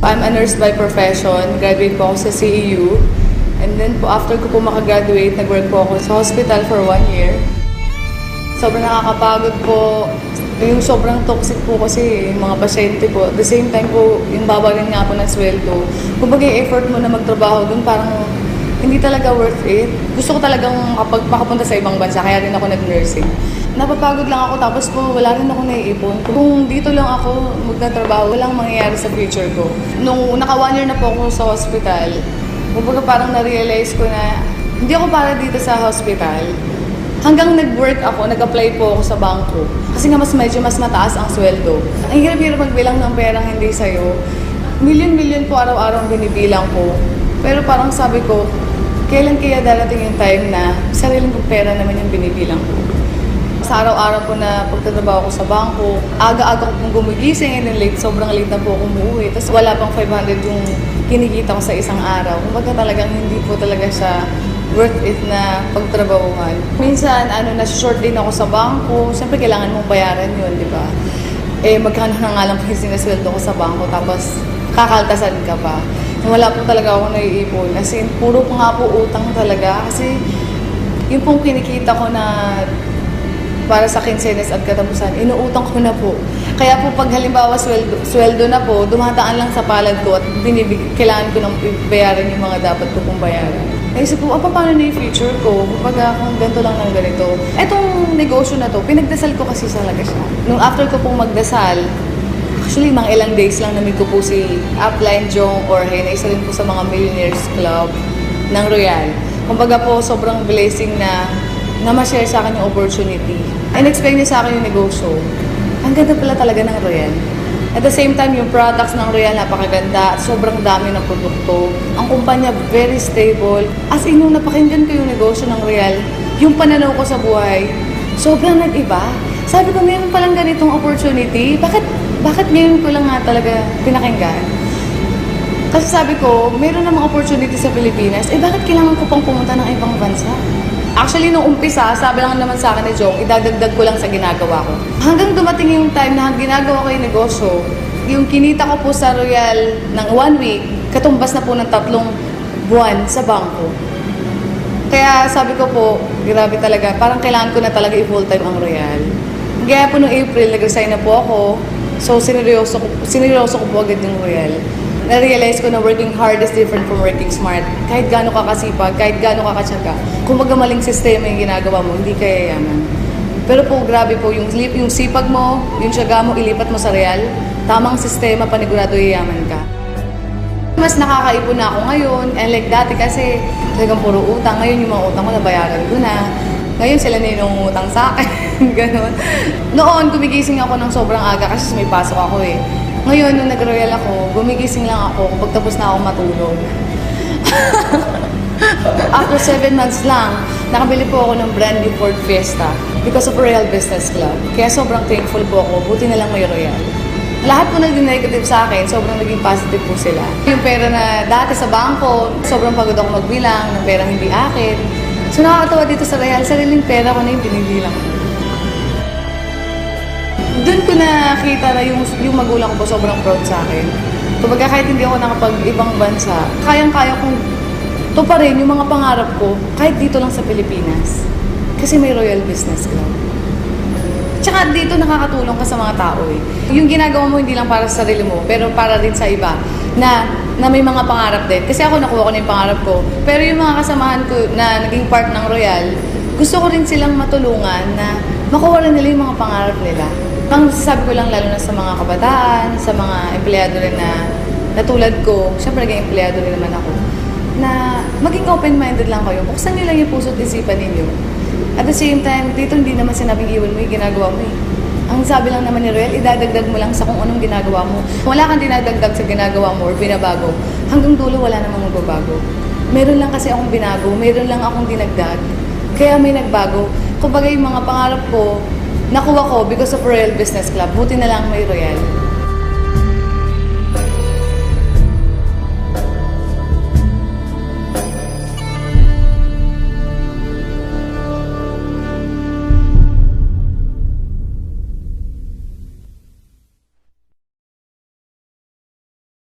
I'm a nurse by profession. Graduate po ako sa CEU. And then po, after ko po makagraduate, nag-work po ako sa hospital for 1 year. Sobrang nakakapagod po. Yung sobrang toxic po kasi yung mga pasyente po. At the same time po, yung babagan nga po ng sweldo. Kumbaga yung effort mo na magtrabaho dun, parang hindi talaga worth it. Gusto ko talagang makapunta sa ibang bansa, kaya rin ako nag-nursing. Napapagod lang ako, tapos po wala rin ako naiipon. Kung dito lang ako magtatrabaho, walang mangyayari sa future ko. Nung naka 1 year na po ako sa hospital, kumbaga parang na-realize ko na hindi ako para dito sa hospital. Hanggang nag-work ako, nag-apply po ako sa bangko. Kasi nga medyo mas mataas ang sweldo. Ang hirap-hirap magbilang ng perang hindi sa'yo. Milyon-milyon po araw-araw ang binibilang ko. Pero parang sabi ko, kailan kaya darating yung time na sariling kong pera naman yung binibilang ko. Sa araw-araw po na pagtatrabaho ko sa bangko, aga-aga ko pong gumigising and then late, sobrang late na po ako umuwi. Tapos wala pang 500 yung kinikita ko sa isang araw. Kumbaga talagang hindi po talaga siya worth it na pagtrabahuhan. Minsan, na-short din ako sa bangko. Siyempre, kailangan mong bayaran yun, di ba? Magkano na nga lang po yung sinasweldo ko sa bangko, tapos kakaltasan ka pa. Wala po talaga ako naiipon. As in, puro po nga po utang talaga. Kasi, yung pong kinikita ko na para sa kinsenas at katapusan, inuutang ko na po. Kaya po pag halimbawa sweldo na po, dumadaan lang sa palad ko at kailangan ko nang bayaran yung mga dapat ko pong bayaran. Naisip ko, paano na yung future ko? Kapag kung ganito lang ng ganito. Etong negosyo na to, pinagdasal ko kasi talaga siya. Nung after ko pong magdasal, actually mga ilang days lang namit ko po si Upline Jong Jorge, na isa rin po sa mga Millionaires Club ng Royal. Kumbaga po, sobrang blessing na ma-share sa akin yung opportunity. And-explain niya sa akin yung negosyo. Ang ganda pala talaga ng Royal. At the same time, yung products ng Royal napakaganda at sobrang dami ng produkto. Ang kumpanya very stable. As in, nung napakinggan ko yung negosyo ng Royal, yung pananaw ko sa buhay, sobrang nag-iba. Sabi ko, meron palang ganitong opportunity. Bakit ngayon ko lang nga talaga pinakinggan? Kasi sabi ko, meron namang opportunity sa Pilipinas. Bakit kailangan ko pang pumunta ng ibang bansa? Actually, nung umpisa, sabi lang naman sa akin ni Jong, idadagdag ko lang sa ginagawa ko. Hanggang dumating yung time na ginagawa ko yung negosyo, yung kinita ko po sa Royal ng 1 week, katumbas na po ng 3 buwan sa bangko. Kaya sabi ko po, grabe talaga, parang kailangan ko na talaga i-full-time ang Royal. Kaya po noong April, nag-resign na po ako. So, sineryoso ko po agad yung Royal. Na-realize ko na working hard is different from working smart. Kahit gaano ka kasipag, kahit gaano ka katsaga, kung magamaling sistema yung ginagawa mo, hindi ka yayaman. Pero po, grabe po, yung sipag mo, yung tiyaga mo, ilipat mo sa Royal, tamang sistema, panigurado yayaman ka. Mas nakakaipon na ako ngayon, and like dati kasi, talagang puro utang. Ngayon yung mga utang ko, nabayaran ko na. Ngayon sila na yung utang sa akin. Ganon. Noon, gumigising ako ng sobrang aga kasi may pasok ako eh. Ngayon, nung nag-royal ako, gumigising lang ako kapag tapos na ako matulog. After 7 months lang, nakabili po ako ng brand new Ford Fiesta because of Royal Business Club. Kaya sobrang thankful po ako, buti na lang may Royal. Lahat po naging negative sa akin, sobrang naging positive po sila. Yung pera na dati sa bangko, sobrang pagod ako magbilang ng perang hindi akin. So nakakatawa dito sa Royal, sariling pera ko na yung binibilang ko. Doon ko nakita na yung magulang ko po sobrang proud sa akin. Kumbaga kahit hindi ako nakapag-ibang bansa, kayang-kaya kong tuparin yung mga pangarap ko kahit dito lang sa Pilipinas. Kasi may Royal Business Club. Tsaka dito nakakatulong ka sa mga tao eh. Yung ginagawa mo hindi lang para sa sarili mo, pero para rin sa iba na may mga pangarap din. Kasi ako nakuha ko na yung pangarap ko. Pero yung mga kasamahan ko na naging part ng Royal, gusto ko rin silang matulungan na makuha rin nila yung mga pangarap nila. Ang sasabi ko lang lalo na sa mga kabataan, sa mga empleyado rin na tulad ko, syempre naging empleyado rin naman ako, na maging open-minded lang kayo. Buksan nyo lang yung puso at isipan ninyo. At the same time, dito hindi naman sinabing iwan mo yung ginagawa mo eh. Ang sabi lang naman ni Royal, idadagdag mo lang sa kung anong ginagawa mo. Kung wala kang dinadagdag sa ginagawa mo or binabago, hanggang dulo wala namang magbabago. Meron lang kasi akong binago, meron lang akong dinagdag, kaya may nagbago. Kumbaga yung mga pangarap ko, nakuha ko because of Royal Business Club. Buti na lang may Royal.